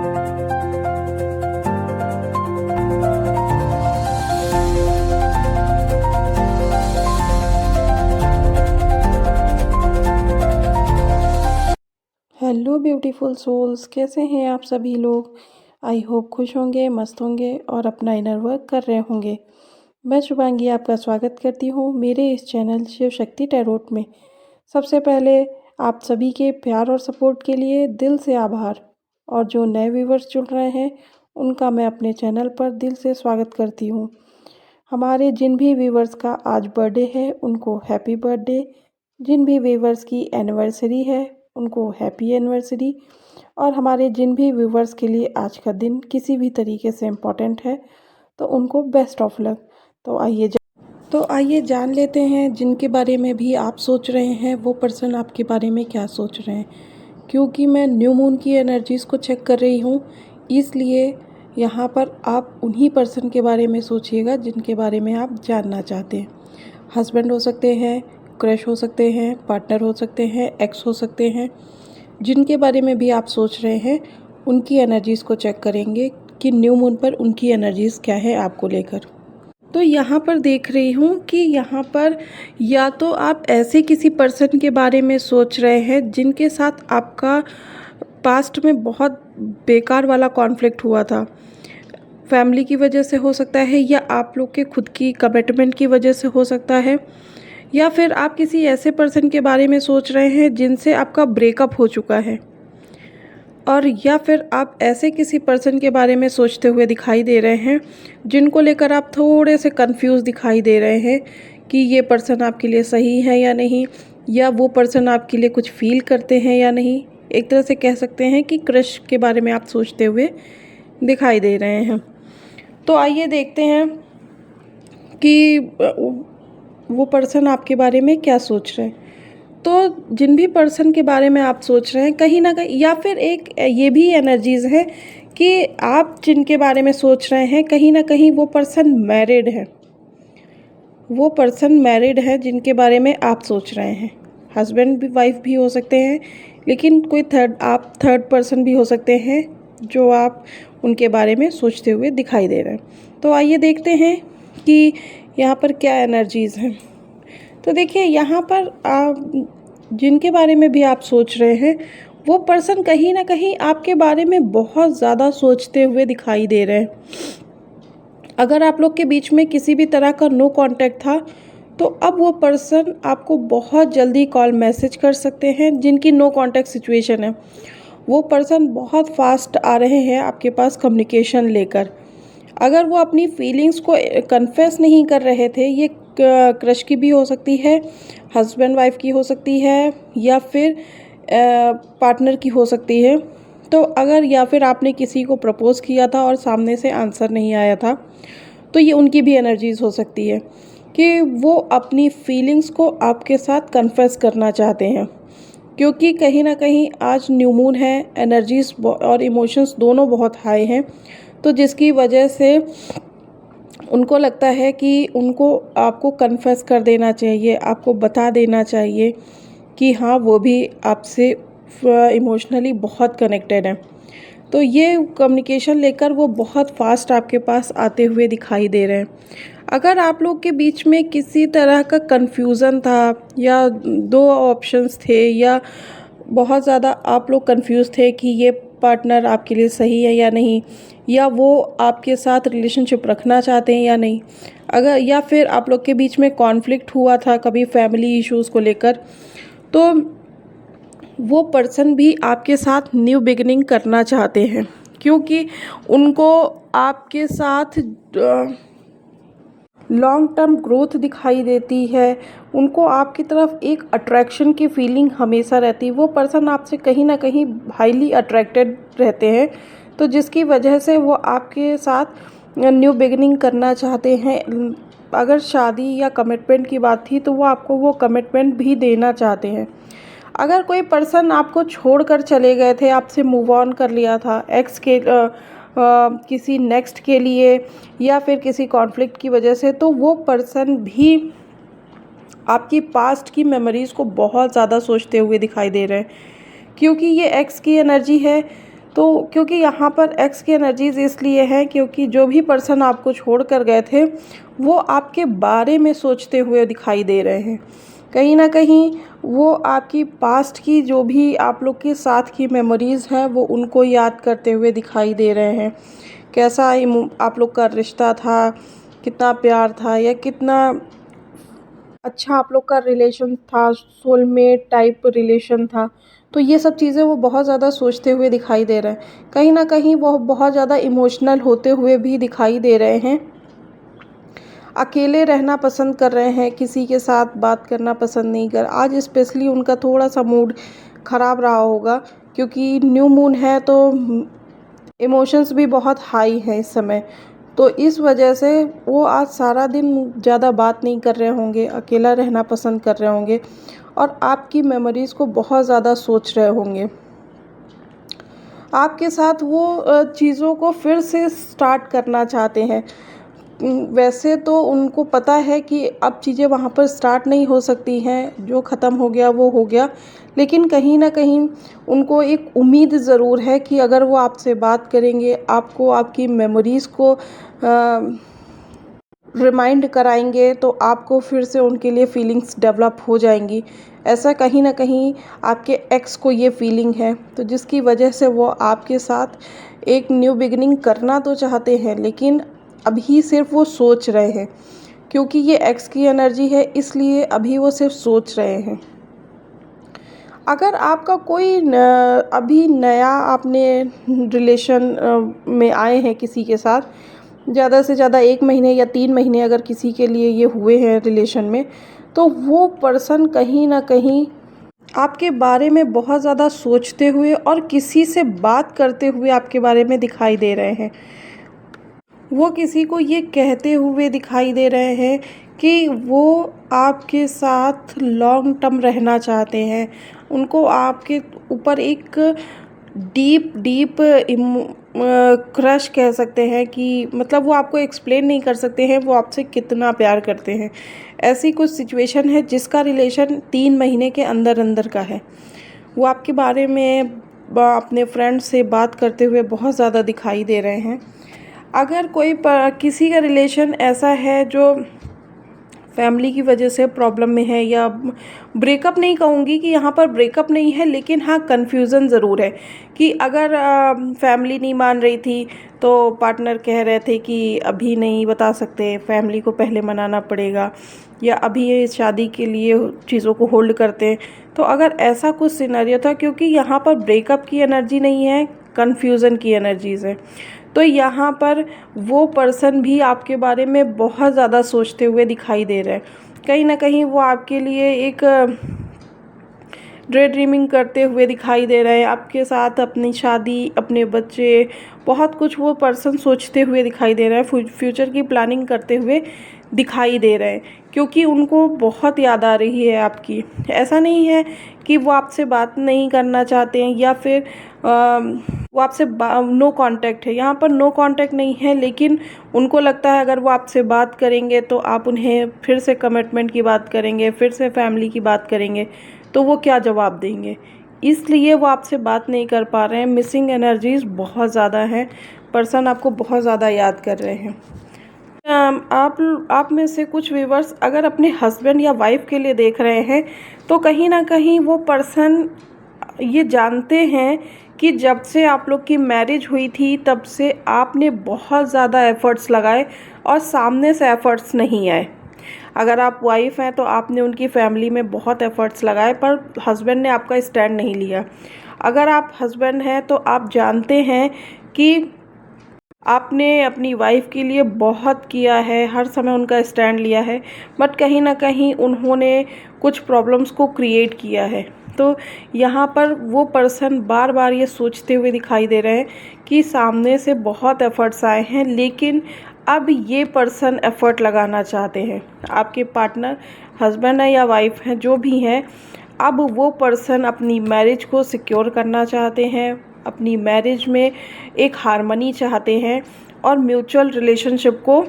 Hello beautiful souls, कैसे हैं आप सभी लोग। आई होप खुश होंगे, मस्त होंगे और अपना इनर वर्क कर रहे होंगे। मैं शुभांगी आपका स्वागत करती हूँ मेरे इस चैनल शिव शक्ति टैरोट में। सबसे पहले आप सभी के प्यार और सपोर्ट के लिए दिल से आभार, और जो नए व्यूवर्स जुड़ रहे हैं उनका मैं अपने चैनल पर दिल से स्वागत करती हूँ। हमारे जिन भी व्यूवर्स का आज बर्थडे है उनको हैप्पी बर्थडे, जिन भी व्यूवर्स की एनिवर्सरी है उनको हैप्पी एनिवर्सरी, और हमारे जिन भी व्यूवर्स के लिए आज का दिन किसी भी तरीके से इम्पोर्टेंट है तो उनको बेस्ट ऑफ लक। तो आइए जान लेते हैं जिनके बारे में भी आप सोच रहे हैं वो पर्सन आपके बारे में क्या सोच रहे हैं। क्योंकि मैं न्यू मून की एनर्जीज़ को चेक कर रही हूँ, इसलिए यहाँ पर आप उन्हीं पर्सन के बारे में सोचिएगा जिनके बारे में आप जानना चाहते हैं। हस्बैंड हो सकते हैं, क्रश हो सकते हैं, पार्टनर हो सकते हैं, एक्स हो सकते हैं। जिनके बारे में भी आप सोच रहे हैं उनकी एनर्जीज़ को चेक करेंगे कि न्यू मून पर उनकी एनर्जीज़ क्या है आपको लेकर। तो यहाँ पर देख रही हूँ कि यहाँ पर या तो आप ऐसे किसी पर्सन के बारे में सोच रहे हैं जिनके साथ आपका पास्ट में बहुत बेकार वाला कॉन्फ्लिक्ट हुआ था। फैमिली की वजह से हो सकता है, या आप लोग के खुद की कमिटमेंट की वजह से हो सकता है, या फिर आप किसी ऐसे पर्सन के बारे में सोच रहे हैं जिनसे आपका ब्रेकअप हो चुका है, और या फिर आप ऐसे किसी पर्सन के बारे में सोचते हुए दिखाई दे रहे हैं जिनको लेकर आप थोड़े से कंफ्यूज दिखाई दे रहे हैं कि ये पर्सन आपके लिए सही है या नहीं, या वो पर्सन आपके लिए कुछ फील करते हैं या नहीं। एक तरह से कह सकते हैं कि क्रश के बारे में आप सोचते हुए दिखाई दे रहे हैं। तो आइए देखते हैं कि वो पर्सन आपके बारे में क्या सोच रहे हैं। तो जिन भी पर्सन के बारे में आप सोच रहे हैं कहीं ना कहीं, या फिर एक ये भी एनर्जीज़ है कि आप जिनके बारे में सोच रहे हैं कहीं ना कहीं वो पर्सन मैरिड है। वो पर्सन मैरिड है जिनके बारे में आप सोच रहे हैं। हस्बैंड भी, वाइफ भी हो सकते हैं, लेकिन कोई थर्ड पर्सन भी हो सकते हैं जो आप उनके बारे में सोचते हुए दिखाई दे रहे हैं। तो आइए देखते हैं कि यहाँ पर क्या एनर्जीज़ हैं। तो देखिए यहाँ पर आप जिनके बारे में भी आप सोच रहे हैं वो पर्सन कहीं ना कहीं आपके बारे में बहुत ज़्यादा सोचते हुए दिखाई दे रहे हैं। अगर आप लोग के बीच में किसी भी तरह का नो कांटेक्ट था तो अब वो पर्सन आपको बहुत जल्दी कॉल मैसेज कर सकते हैं। जिनकी नो कांटेक्ट सिचुएशन है वो पर्सन बहुत फास्ट आ रहे हैं आपके पास कम्युनिकेशन लेकर। अगर वो अपनी फीलिंग्स को कन्फेस नहीं कर रहे थे, ये क्रश की भी हो सकती है, हस्बैंड वाइफ की हो सकती है, या फिर पार्टनर की हो सकती है। तो अगर या फिर आपने किसी को प्रपोज़ किया था और सामने से आंसर नहीं आया था, तो ये उनकी भी एनर्जीज़ हो सकती है कि वो अपनी फीलिंग्स को आपके साथ कन्फेस करना चाहते हैं। क्योंकि कहीं ना कहीं आज न्यू मून है, एनर्जीज़ और इमोशंस दोनों बहुत हाई हैं, तो जिसकी वजह से उनको लगता है कि उनको आपको कन्फेस कर देना चाहिए, आपको बता देना चाहिए कि हाँ वो भी आपसे इमोशनली बहुत कनेक्टेड है। तो ये कम्युनिकेशन लेकर वो बहुत फास्ट आपके पास आते हुए दिखाई दे रहे हैं। अगर आप लोग के बीच में किसी तरह का कन्फ्यूज़न था, या दो ऑप्शंस थे, या बहुत ज़्यादा आप लोग कंफ्यूज थे कि ये पार्टनर आपके लिए सही है या नहीं, या वो आपके साथ रिलेशनशिप रखना चाहते हैं या नहीं, अगर या फिर आप लोग के बीच में कॉन्फ्लिक्ट हुआ था कभी फैमिली इश्यूज़ को लेकर, तो वो पर्सन भी आपके साथ न्यू बिगिनिंग करना चाहते हैं। क्योंकि उनको आपके साथ लॉन्ग टर्म ग्रोथ दिखाई देती है, उनको आपकी तरफ एक अट्रैक्शन की फीलिंग हमेशा रहती है। वो पर्सन आपसे कहीं ना कहीं हाईली अट्रैक्टेड रहते हैं, तो जिसकी वजह से वो आपके साथ न्यू बिगिनिंग करना चाहते हैं। अगर शादी या कमिटमेंट की बात थी तो वो आपको वो कमिटमेंट भी देना चाहते हैं। अगर कोई पर्सन आपको छोड़कर चले गए थे, आपसे मूव ऑन कर लिया था एक्स के किसी नेक्स्ट के लिए, या फिर किसी कॉन्फ्लिक्ट की वजह से, तो वो पर्सन भी आपकी पास्ट की मेमोरीज़ को बहुत ज़्यादा सोचते हुए दिखाई दे रहे हैं। क्योंकि ये एक्स की एनर्जी है, तो क्योंकि यहाँ पर एक्स की एनर्जीज़ इसलिए हैं क्योंकि जो भी पर्सन आपको छोड़ कर गए थे वो आपके बारे में सोचते हुए दिखाई दे रहे हैं। कहीं न कहीं वो आपकी पास्ट की जो भी आप लोग के साथ की मेमोरीज़ हैं वो उनको याद करते हुए दिखाई दे रहे हैं। कैसा आप लोग का रिश्ता था, कितना प्यार था या कितना अच्छा आप लोग का रिलेशन था, सोलमेट टाइप रिलेशन था। तो ये सब चीज़ें वो बहुत ज़्यादा सोचते हुए दिखाई दे रहे हैं। कहीं न कहीं वो बहुत ज़्यादा इमोशनल होते हुए भी दिखाई दे रहे हैं। अकेले रहना पसंद कर रहे हैं, किसी के साथ बात करना पसंद नहीं कर आज स्पेशली उनका थोड़ा-सा मूड ख़राब रहा होगा क्योंकि न्यू मून है तो इमोशंस भी बहुत हाई हैं इस समय। तो इस वजह से वो आज सारा दिन ज़्यादा बात नहीं कर रहे होंगे, अकेला रहना पसंद कर रहे होंगे और आपकी मेमोरीज़ को बहुत ज़्यादा सोच रहे होंगे। आपके साथ वो चीज़ों को फिर से स्टार्ट करना चाहते हैं। वैसे तो उनको पता है कि अब चीज़ें वहाँ पर स्टार्ट नहीं हो सकती हैं, जो ख़त्म हो गया वो हो गया। लेकिन कहीं न कहीं उनको एक उम्मीद ज़रूर है कि अगर वो आपसे बात करेंगे, आपको आपकी मेमोरीज़ को रिमाइंड कराएँगे तो आपको फिर से उनके लिए फीलिंग्स डेवलप हो जाएँगी। ऐसा कहीं न कहीं आपके एक्स को ये फीलिंग है, तो जिसकी वजह से वो आपके साथ एक न्यू बिगिनिंग करना तो चाहते हैं लेकिन अभी सिर्फ़ वो सोच रहे हैं। क्योंकि ये एक्स की एनर्जी है इसलिए अभी वो सिर्फ़ सोच रहे हैं। अगर आपका कोई अभी नया आपने रिलेशन में आए हैं किसी के साथ, ज़्यादा से ज़्यादा 1 महीने या 3 महीने अगर किसी के लिए ये हुए हैं रिलेशन में, तो वो पर्सन कहीं न कहीं आपके बारे में बहुत ज़्यादा सोचते हुए और किसी से बात करते हुए आपके बारे में दिखाई दे रहे हैं। वो किसी को ये कहते हुए दिखाई दे रहे हैं कि वो आपके साथ लॉन्ग टर्म रहना चाहते हैं। उनको आपके ऊपर एक डीप क्रश कह सकते हैं कि मतलब वो आपको एक्सप्लेन नहीं कर सकते हैं वो आपसे कितना प्यार करते हैं। ऐसी कुछ सिचुएशन है जिसका रिलेशन 3 महीने के अंदर-अंदर का है। वो आपके बारे में अपने फ्रेंड से बात करते हुए बहुत ज़्यादा दिखाई दे रहे हैं। अगर कोई किसी का रिलेशन ऐसा है जो फैमिली की वजह से प्रॉब्लम में है या ब्रेकअप नहीं कहूँगी कि यहाँ पर ब्रेकअप नहीं है लेकिन हाँ कन्फ्यूज़न ज़रूर है कि अगर फैमिली नहीं मान रही थी तो पार्टनर कह रहे थे कि अभी नहीं बता सकते, फैमिली को पहले मनाना पड़ेगा या अभी ये शादी के लिए चीज़ों को होल्ड करते हैं। तो अगर ऐसा कुछ सिनेरियो था क्योंकि यहाँ पर ब्रेकअप की एनर्जी नहीं है, कन्फ्यूज़न की एनर्जीज़ है। तो यहाँ पर वो पर्सन भी आपके बारे में बहुत ज़्यादा सोचते हुए दिखाई दे रहे हैं। कहीं न कहीं वो आपके लिए एक डे ड्रीमिंग करते हुए दिखाई दे रहे हैं। आपके साथ अपनी शादी, अपने बच्चे, बहुत कुछ वो पर्सन सोचते हुए दिखाई दे रहे हैं। फ्यूचर की प्लानिंग करते हुए दिखाई दे रहे हैं क्योंकि उनको बहुत याद आ रही है आपकी। ऐसा नहीं है कि वो आपसे बात नहीं करना चाहते हैं या फिर वो आपसे नो कांटेक्ट है। यहाँ पर नो कांटेक्ट नहीं है लेकिन उनको लगता है अगर वो आपसे बात करेंगे तो आप उन्हें फिर से कमिटमेंट की बात करेंगे, फिर से फैमिली की बात करेंगे, तो वो क्या जवाब देंगे। इसलिए वो आपसे बात नहीं कर पा रहे हैं। मिसिंग एनर्जीज़ बहुत ज़्यादा हैं। पर्सन आपको बहुत ज़्यादा याद कर रहे हैं। आप में से कुछ व्यूअर्स अगर अपने हस्बैंड या वाइफ के लिए देख रहे हैं तो कहीं ना कहीं वो पर्सन ये जानते हैं कि जब से आप लोग की मैरिज हुई थी तब से आपने बहुत ज़्यादा एफ़र्ट्स लगाए और सामने से एफ़र्ट्स नहीं आए। अगर आप वाइफ़ हैं तो आपने उनकी फैमिली में बहुत एफ़र्ट्स लगाए पर हस्बैंड ने आपका स्टैंड नहीं लिया। अगर आप हस्बैंड हैं तो आप जानते हैं कि आपने अपनी वाइफ़ के लिए बहुत किया है, हर समय उनका स्टैंड लिया है, बट कहीं न कहीं उन्होंने कुछ प्रॉब्लम्स को क्रिएट किया है। तो यहाँ पर वो पर्सन बार-बार ये सोचते हुए दिखाई दे रहे हैं कि सामने से बहुत एफ़र्ट्स आए हैं लेकिन अब ये पर्सन एफ़र्ट लगाना चाहते हैं। आपके पार्टनर हस्बैंड है या वाइफ़ हैं, जो भी हैं, अब वो पर्सन अपनी मैरिज को सिक्योर करना चाहते हैं, अपनी मैरिज में एक हार्मनी चाहते हैं और म्यूचुअल रिलेशनशिप को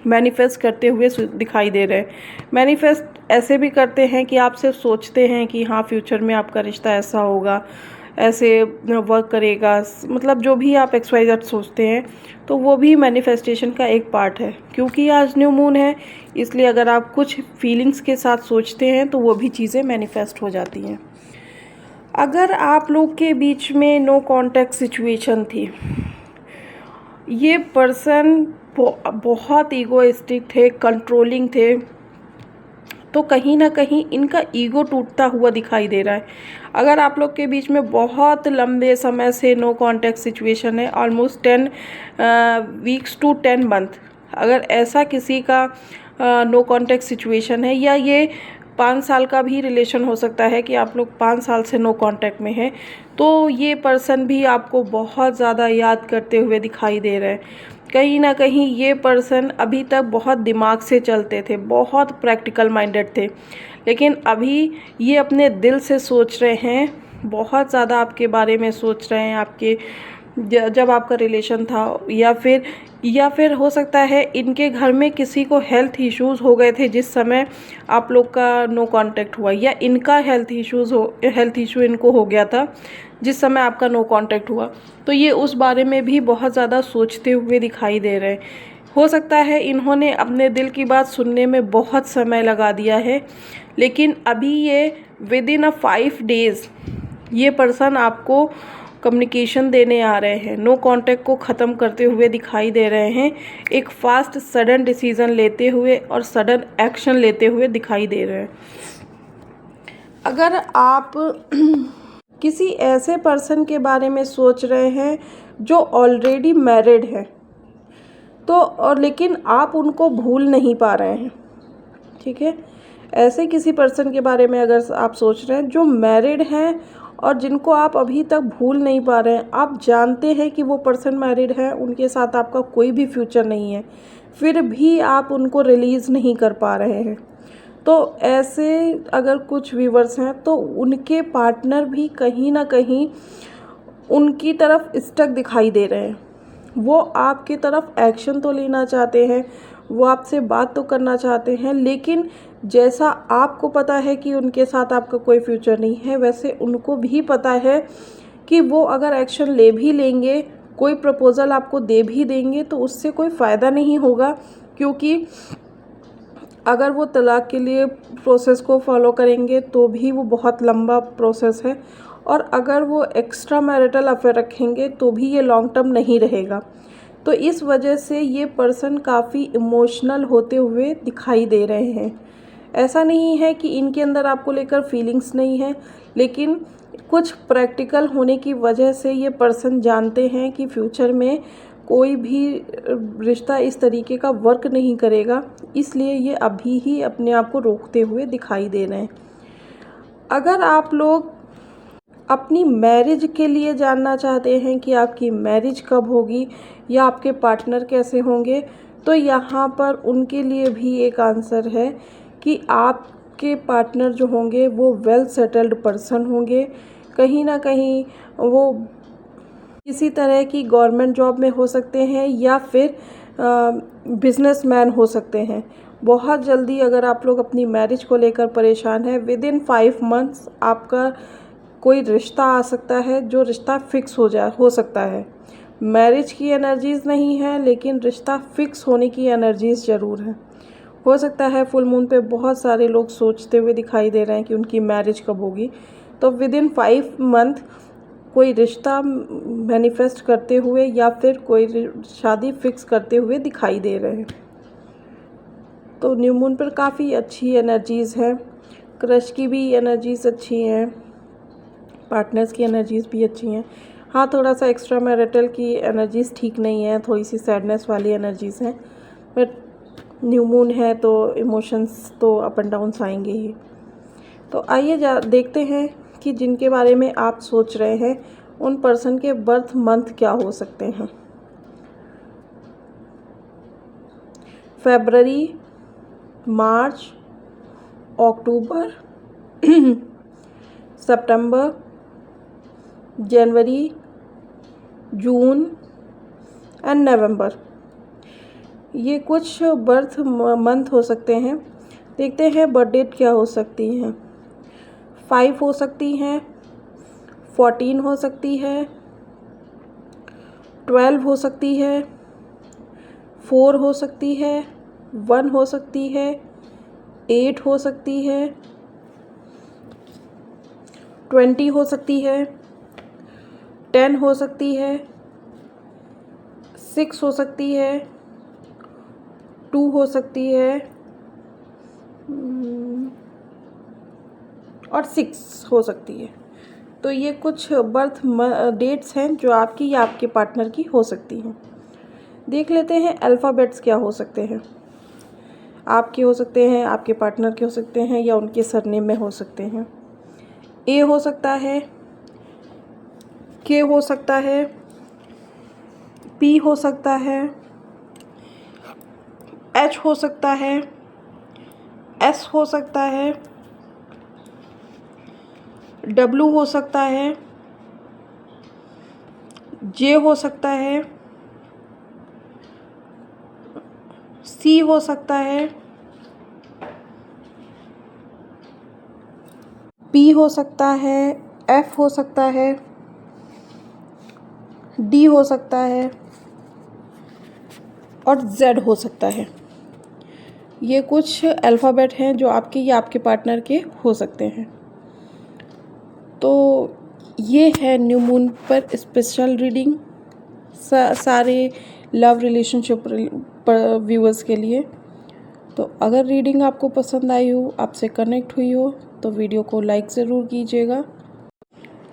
मैनिफेस्ट करते हुए दिखाई दे रहे हैं। मैनिफेस्ट ऐसे भी करते हैं कि आप सिर्फ सोचते हैं कि हाँ फ्यूचर में आपका रिश्ता ऐसा होगा, ऐसे वर्क करेगा, मतलब जो भी आप XYZ सोचते हैं तो वो भी मैनिफेस्टेशन का एक पार्ट है। क्योंकि आज न्यू मून है, इसलिए अगर आप कुछ फीलिंग्स के साथ सोचते हैं तो वो भी चीज़ें मैनिफेस्ट हो जाती हैं। अगर आप लोग के बीच में नो कांटेक्ट सिचुएशन थी, ये पर्सन बहुत ईगोइस्टिक थे, कंट्रोलिंग थे, तो कहीं ना कहीं इनका ईगो टूटता हुआ दिखाई दे रहा है। अगर आप लोग के बीच में बहुत लंबे समय से नो कांटेक्ट सिचुएशन है, ऑलमोस्ट 10 वीक्स टू 10 मंथ, अगर ऐसा किसी का नो कांटेक्ट सिचुएशन है, या ये 5 साल का भी रिलेशन हो सकता है कि आप लोग 5 साल से नो कांटेक्ट में हैं, तो ये पर्सन भी आपको बहुत ज़्यादा याद करते हुए दिखाई दे रहे हैं। कहीं ना कहीं ये पर्सन अभी तक बहुत दिमाग से चलते थे, बहुत प्रैक्टिकल माइंडेड थे, लेकिन अभी ये अपने दिल से सोच रहे हैं, बहुत ज़्यादा आपके बारे में सोच रहे हैं, आपके जब आपका रिलेशन था, या फिर हो सकता है इनके घर में किसी को हेल्थ इश्यूज़ हो गए थे जिस समय आप लोग का नो कांटेक्ट हुआ, या इनका हेल्थ इशू इनको हो गया था जिस समय आपका नो कांटेक्ट हुआ, तो ये उस बारे में भी बहुत ज़्यादा सोचते हुए दिखाई दे रहे हैं। हो सकता है इन्होंने अपने दिल की बात सुनने में बहुत समय लगा दिया है, लेकिन अभी ये विद इन 5 डेज़ ये पर्सन आपको कम्युनिकेशन देने आ रहे हैं, नो कांटेक्ट को ख़त्म करते हुए दिखाई दे रहे हैं, एक फास्ट सडन डिसीज़न लेते हुए और सडन एक्शन लेते हुए दिखाई दे रहे हैं। अगर आप किसी ऐसे पर्सन के बारे में सोच रहे हैं जो ऑलरेडी मैरिड है, तो और लेकिन आप उनको भूल नहीं पा रहे हैं, ठीक है, ऐसे किसी पर्सन के बारे में अगर आप सोच रहे हैं जो मैरिड हैं और जिनको आप अभी तक भूल नहीं पा रहे हैं, आप जानते हैं कि वो पर्सन मैरिड है, उनके साथ आपका कोई भी फ्यूचर नहीं है, फिर भी आप उनको रिलीज़ नहीं कर पा रहे हैं, तो ऐसे अगर कुछ व्यूवर्स हैं तो उनके पार्टनर भी कहीं ना कहीं उनकी तरफ स्टक दिखाई दे रहे हैं। वो आपकी तरफ एक्शन तो लेना चाहते हैं, वो आपसे बात तो करना चाहते हैं, लेकिन जैसा आपको पता है कि उनके साथ आपका कोई फ्यूचर नहीं है, वैसे उनको भी पता है कि वो अगर एक्शन ले भी लेंगे, कोई प्रपोज़ल आपको दे भी देंगे, तो उससे कोई फ़ायदा नहीं होगा, क्योंकि अगर वो तलाक के लिए प्रोसेस को फॉलो करेंगे तो भी वो बहुत लंबा प्रोसेस है, और अगर वो एक्स्ट्रा मैरिटल अफेयर रखेंगे तो भी ये लॉन्ग टर्म नहीं रहेगा। तो इस वजह से ये पर्सन काफ़ी इमोशनल होते हुए दिखाई दे रहे हैं। ऐसा नहीं है कि इनके अंदर आपको लेकर फीलिंग्स नहीं है, लेकिन कुछ प्रैक्टिकल होने की वजह से ये पर्सन जानते हैं कि फ्यूचर में कोई भी रिश्ता इस तरीके का वर्क नहीं करेगा, इसलिए ये अभी ही अपने आप को रोकते हुए दिखाई दे रहे हैं। अगर आप लोग अपनी मैरिज के लिए जानना चाहते हैं कि आपकी मैरिज कब होगी या आपके पार्टनर कैसे होंगे, तो यहाँ पर उनके लिए भी एक आंसर है कि आपके पार्टनर जो होंगे वो वेल सेटल्ड पर्सन होंगे, कहीं ना कहीं वो किसी तरह की गवर्नमेंट जॉब में हो सकते हैं या फिर बिजनेसमैन हो सकते हैं। बहुत जल्दी अगर आप लोग अपनी मैरिज को लेकर परेशान हैं, विद इन 5 मंथ्स आपका कोई रिश्ता आ सकता है, जो रिश्ता फिक्स हो सकता है। मैरिज की एनर्जीज़ नहीं है, लेकिन रिश्ता फिक्स होने की एनर्जीज़ ज़रूर है। हो सकता है फुल मून पे बहुत सारे लोग सोचते हुए दिखाई दे रहे हैं कि उनकी मैरिज कब होगी, तो विद इन 5 मंथ कोई रिश्ता मैनिफेस्ट करते हुए या फिर कोई शादी फिक्स करते हुए दिखाई दे रहे हैं। तो न्यू मून पर काफ़ी अच्छी एनर्जीज़ हैं, क्रश की भी एनर्जीज़ अच्छी हैं, पार्टनर्स की एनर्जीज़ भी अच्छी हैं। हाँ, थोड़ा सा एक्स्ट्रा मैरिटल की एनर्जीज़ ठीक नहीं है, थोड़ी सी सैडनेस वाली एनर्जीज़ हैं, बट न्यू मून है तो इमोशंस तो अप एंड डाउन्स आएंगे ही। तो आइए देखते हैं कि जिनके बारे में आप सोच रहे हैं उन पर्सन के बर्थ मंथ क्या हो सकते हैं। फरवरी, मार्च, अक्टूबर, सितंबर, जनवरी, जून एंड नवंबर, ये कुछ बर्थ मंथ हो सकते हैं। देखते हैं बर्थ डेट क्या हो सकती हैं। 5 हो सकती हैं, 14 हो सकती है, 12 हो सकती है, 4 हो सकती है, 1 हो सकती है, 8 हो सकती है, 20 हो सकती है, 10 हो सकती है, 6 हो सकती है, 2 हो सकती है और 6 हो सकती है। तो ये कुछ बर्थ डेट्स हैं जो आपकी या आपके पार्टनर की हो सकती हैं। देख लेते हैं अल्फ़ाबेट्स क्या हो सकते हैं। आपके हो सकते हैं, आपके पार्टनर के हो सकते हैं या उनके सरनेम में हो सकते हैं। ए हो सकता है, के हो सकता है, पी हो सकता है, एच हो सकता है, एस हो सकता है, डब्लू हो सकता है, जे हो सकता है, सी हो सकता है, पी हो सकता है, एफ हो सकता है, डी हो सकता है और जेड हो सकता है। ये कुछ अल्फ़ाबेट हैं जो आपके या आपके पार्टनर के हो सकते हैं। तो ये है न्यू मून पर स्पेशल रीडिंग सारे लव रिलेशनशिप व्यूअर्स के लिए। तो अगर रीडिंग आपको पसंद आई हो, आपसे कनेक्ट हुई हो, तो वीडियो को लाइक ज़रूर कीजिएगा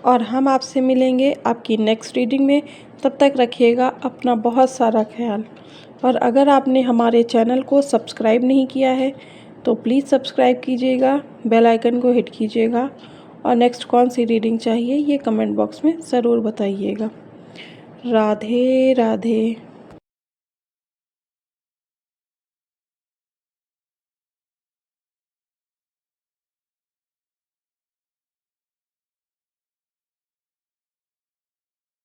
और हम आपसे मिलेंगे आपकी नेक्स्ट रीडिंग में। तब तक रखिएगा अपना बहुत सारा ख्याल। और अगर आपने हमारे चैनल को सब्सक्राइब नहीं किया है तो प्लीज़ सब्सक्राइब कीजिएगा, बेल आइकन को हिट कीजिएगा और नेक्स्ट कौन सी रीडिंग चाहिए ये कमेंट बॉक्स में ज़रूर बताइएगा। राधे राधे।